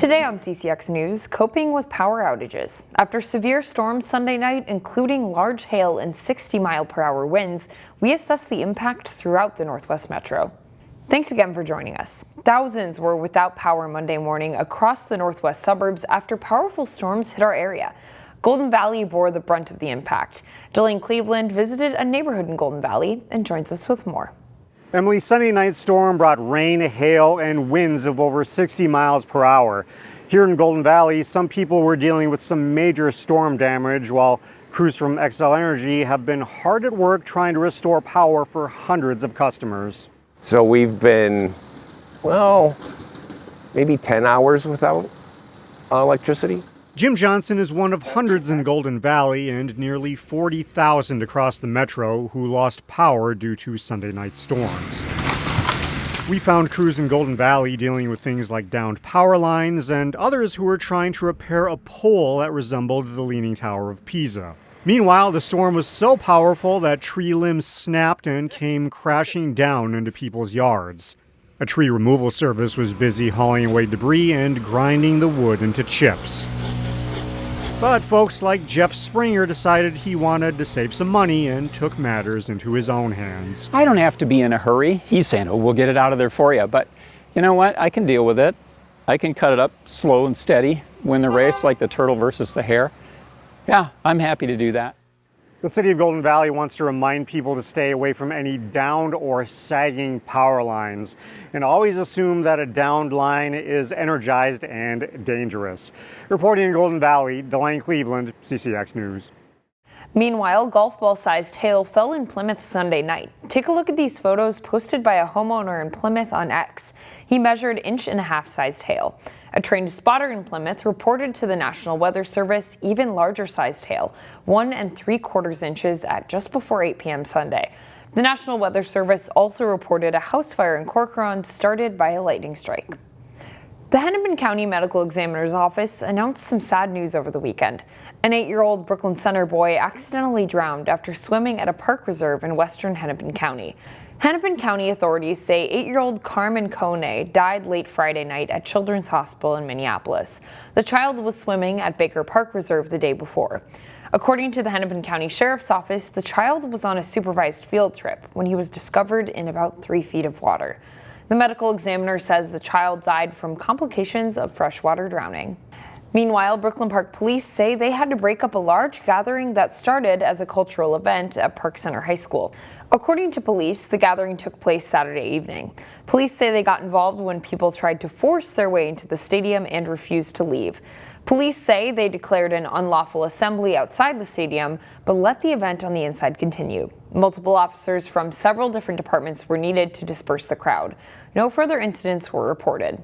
Today on CCX News, coping with power outages. After severe storms Sunday night, including large hail and 60-mile-per-hour winds, we assess the impact throughout the Northwest Metro. Thanks again for joining us. Thousands were without power Monday morning across the Northwest suburbs after powerful storms hit our area. Golden Valley bore the brunt of the impact. Jillian Cleveland visited a neighborhood in Golden Valley and joins us with more. Emily, Sunday night storm brought rain, hail, and winds of over 60 miles per hour. Here in Golden Valley, some people were dealing with some major storm damage, while crews from XL Energy have been hard at work trying to restore power for hundreds of customers. So we've been, well, maybe 10 hours without electricity. Jim Johnson is one of hundreds in Golden Valley and nearly 40,000 across the metro who lost power due to Sunday night storms. We found crews in Golden Valley dealing with things like downed power lines and others who were trying to repair a pole that resembled the Leaning Tower of Pisa. Meanwhile, the storm was so powerful that tree limbs snapped and came crashing down into people's yards. A tree removal service was busy hauling away debris and grinding the wood into chips. But folks like Jeff Springer decided he wanted to save some money and took matters into his own hands. I don't have to be in a hurry. He's saying, oh, we'll get it out of there for you. But you know what? I can deal with it. I can cut it up slow and steady, win the race like the turtle versus the hare. Yeah, I'm happy to do that. The city of Golden Valley wants to remind people to stay away from any downed or sagging power lines and always assume that a downed line is energized and dangerous. Reporting in Golden Valley, Jillian Cleveland, CCX News. Meanwhile, golf ball-sized hail fell in Plymouth Sunday night. Take a look at these photos posted by a homeowner in Plymouth on X. He measured 1.5-inch sized hail. A trained spotter in Plymouth reported to the National Weather Service even larger sized hail, 1 3/4 inches at just before 8 p.m. Sunday. The National Weather Service also reported a house fire in Corcoran started by a lightning strike. The Hennepin County Medical Examiner's Office announced some sad news over the weekend. An 8-year-old Brooklyn Center boy accidentally drowned after swimming at a park reserve in western Hennepin County. Hennepin County authorities say 8-year-old Carmen Kone died late Friday night at Children's Hospital in Minneapolis. The child was swimming at Baker Park Reserve the day before. According to the Hennepin County Sheriff's Office, the child was on a supervised field trip when he was discovered in about 3 feet of water. The medical examiner says the child died from complications of freshwater drowning. Meanwhile, Brooklyn Park Police say they had to break up a large gathering that started as a cultural event at Park Center High School. According to police, the gathering took place Saturday evening. Police say they got involved when people tried to force their way into the stadium and refused to leave. Police say they declared an unlawful assembly outside the stadium, but let the event on the inside continue. Multiple officers from several different departments were needed to disperse the crowd. No further incidents were reported.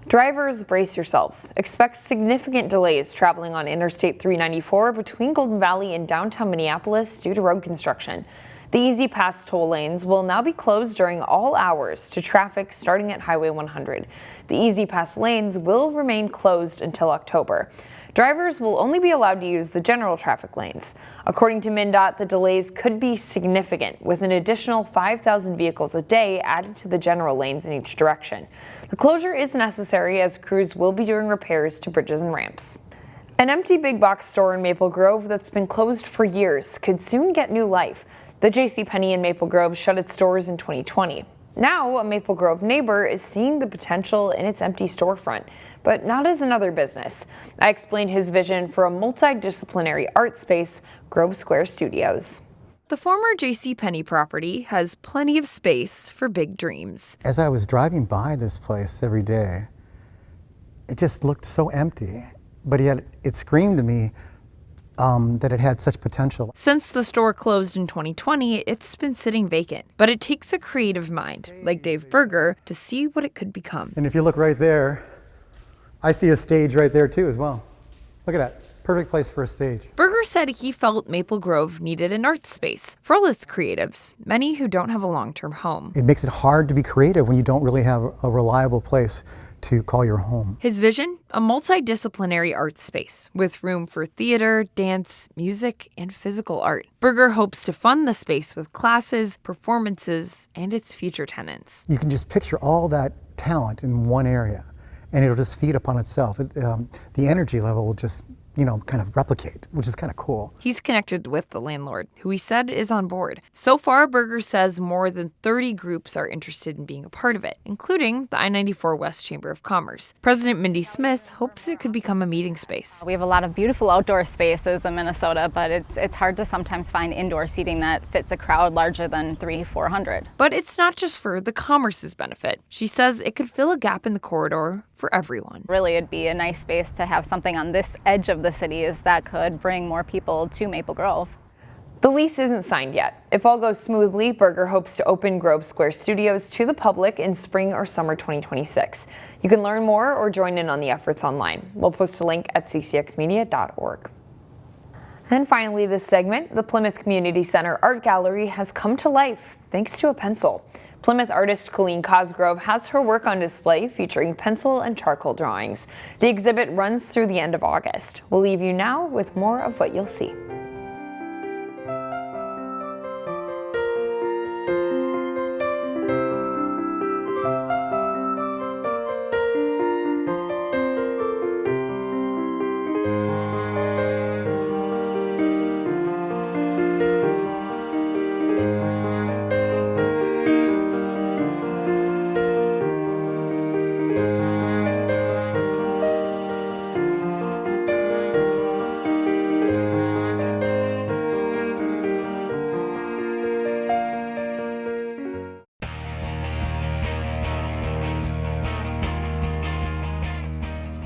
Drivers, brace yourselves. Expect significant delays traveling on Interstate 394 between Golden Valley and downtown Minneapolis due to road construction. The Easy Pass toll lanes will now be closed during all hours to traffic starting at Highway 100. The Easy Pass lanes will remain closed until October. Drivers will only be allowed to use the general traffic lanes. According to MnDOT, the delays could be significant, with an additional 5,000 vehicles a day added to the general lanes in each direction. The closure is necessary as crews will be doing repairs to bridges and ramps. An empty big box store in Maple Grove that's been closed for years could soon get new life. The Penney in Maple Grove shut its doors in 2020. Now, a Maple Grove neighbor is seeing the potential in its empty storefront, but not as another business. I explained his vision for a multidisciplinary art space, Grove Square Studios. The former Penney property has plenty of space for big dreams. As I was driving by this place every day, it just looked so empty, but yet it screamed to me that it had such potential. Since the store closed in 2020, it's been sitting vacant. But it takes a creative mind, like Dave Berger, to see what it could become. And if you look right there, I see a stage right there too as well. Look at that. Perfect place for a stage. Berger said he felt Maple Grove needed an art space for all its creatives, many who don't have a long-term home. It makes it hard to be creative when you don't really have a reliable place to call your home. His vision? A multidisciplinary art space with room for theater, dance, music, and physical art. Berger hopes to fund the space with classes, performances, and its future tenants. You can just picture all that talent in one area. and it'll just feed upon itself. The energy level will just, kind of replicate, which is kind of cool. He's connected with the landlord, who he said is on board. So far, Berger says more than 30 groups are interested in being a part of it, including the I-94 West Chamber of Commerce. President Mindy Smith hopes it could become a meeting space. We have a lot of beautiful outdoor spaces in Minnesota, but it's hard to sometimes find indoor seating that fits a crowd larger than 300-400. But it's not just for the commerce's benefit. She says it could fill a gap in the corridor for everyone. Really, it'd be a nice space to have something on this edge of the city that could bring more people to Maple Grove. The lease isn't signed yet. If all goes smoothly, Berger hopes to open Grove Square Studios to the public in spring or summer 2026. You can learn more or join in on the efforts online. We'll post a link at ccxmedia.org. And finally, this segment, the Plymouth Community Center Art Gallery has come to life thanks to a pencil. Plymouth artist Colleen Cosgrove has her work on display featuring pencil and charcoal drawings. The exhibit runs through the end of August. We'll leave you now with more of what you'll see.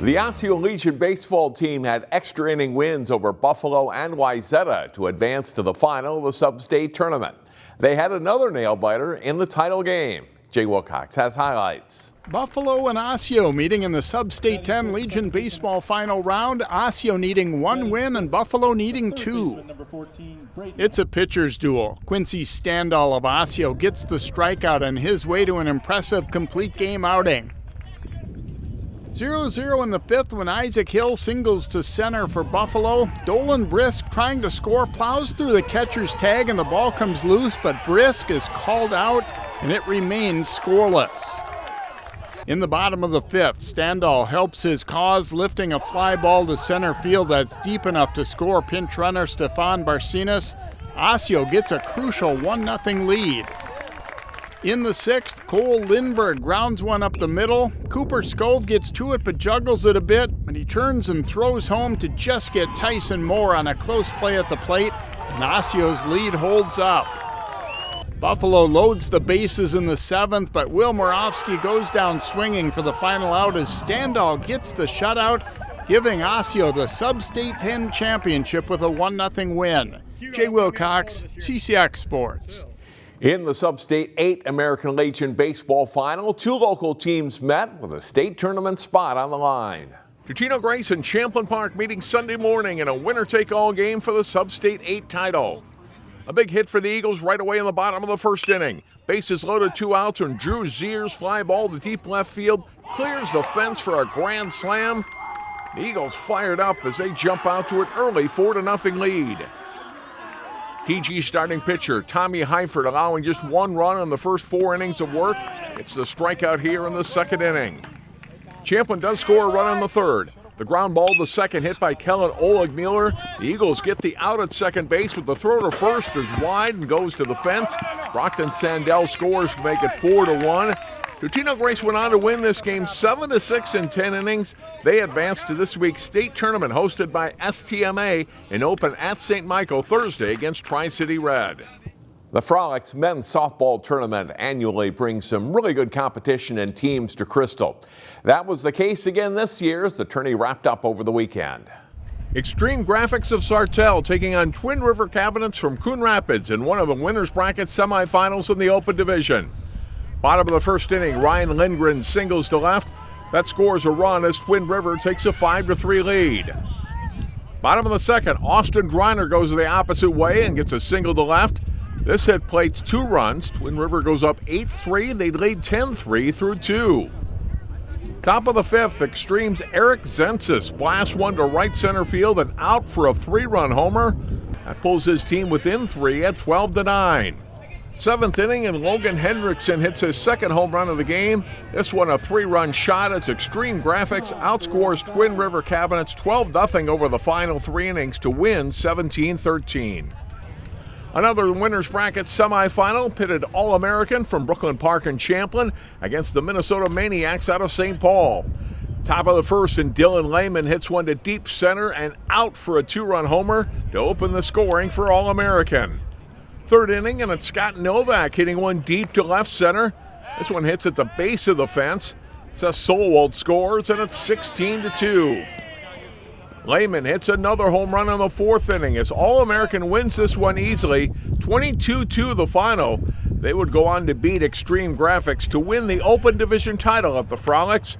The Osseo Legion baseball team had extra inning wins over Buffalo and Wayzata to advance to the final of the sub-state tournament. They had another nail-biter in the title game. Jay Wilcox has highlights. Buffalo and Osseo meeting in the Sub-State 10 Legion baseball final round. Osseo needing 1 win and Buffalo needing 2. It's a pitcher's duel. Quincy Standall of Osseo gets the strikeout on his way to an impressive complete game outing. 0-0 in the 5th when Isaac Hill singles to center for Buffalo. Dolan Brisk trying to score, plows through the catcher's tag and the ball comes loose, but Brisk is called out and it remains scoreless. In the bottom of the 5th, Standall helps his cause, lifting a fly ball to center field that's deep enough to score pinch runner Stefan Barcinas. Osseo gets a crucial 1-0 lead. In the 6th, Cole Lindberg grounds one up the middle. Cooper Scove gets to it but juggles it a bit, but he turns and throws home to just get Tyson Moore on a close play at the plate, and Osseo's lead holds up. Buffalo loads the bases in the 7th, but Will Moravsky goes down swinging for the final out as Standall gets the shutout, giving Osseo the Sub-State 10 championship with a 1-0 win. Jay Wilcox, CCX Sports. In the Sub-State 8 American Legion baseball final, 2 local teams met with a state tournament spot on the line. Tutino Grace and Champlin Park meeting Sunday morning in a winner-take-all game for the Sub-State 8 title. A big hit for the Eagles right away in the bottom of the 1st inning. Bases loaded, 2 outs, and Drew Zier's fly ball to deep left field clears the fence for a grand slam. The Eagles fired up as they jump out to an early 4-0 lead. PG starting pitcher Tommy Heifert allowing just 1 run in the first 4 innings of work. It's the strikeout here in the 2nd inning. Champlin does score a run in the 3rd. The ground ball to second hit by Kellen Oleg-Mueller. The Eagles get the out at second base, but the throw to first is wide and goes to the fence. Brockton Sandell scores to make it 4-1. Tutino Grace went on to win this game 7-6 in 10 innings. They advanced to this week's state tournament hosted by STMA and open at St. Michael Thursday against Tri-City Red. The Frolics men's softball tournament annually brings some really good competition and teams to Crystal. That was the case again this year as the tourney wrapped up over the weekend. Extreme Graphics of Sartell taking on Twin River Cabinets from Coon Rapids in one of the winners bracket semifinals in the Open Division. Bottom of the 1st inning, Ryan Lindgren singles to left. That scores a run as Twin River takes a 5-3 lead. Bottom of the 2nd, Austin Griner goes the opposite way and gets a single to left. This hit plates 2 runs. Twin River goes up 8-3. They lead 10-3 through 2. Top of the 5th, Extreme's Eric Zensis blasts one to right center field and out for a 3-run homer. That pulls his team within 3 at 12-9. Seventh inning, and Logan Hendrickson hits his second home run of the game. This one a 3-run shot as Extreme Graphics outscores Twin River Cabinets 12-0 over the final 3 innings to win 17-13. Another winners bracket semifinal pitted All-American from Brooklyn Park and Champlin against the Minnesota Maniacs out of St. Paul. Top of the first, and Dylan Lehman hits one to deep center and out for a 2-run homer to open the scoring for All-American. Third inning, and it's Scott Novak hitting one deep to left center. This one hits at the base of the fence. Seth Solwald scores, and it's 16-2. Lehman hits another home run in the fourth inning as All-American wins this one easily, 22-2 the final. They would go on to beat Extreme Graphics to win the Open Division title at the Frolics.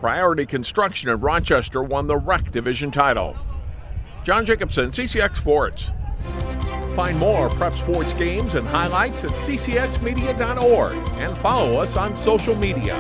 Priority Construction of Rochester won the Rec Division title. John Jacobson, CCX Sports. Find more prep sports games and highlights at ccxmedia.org and follow us on social media.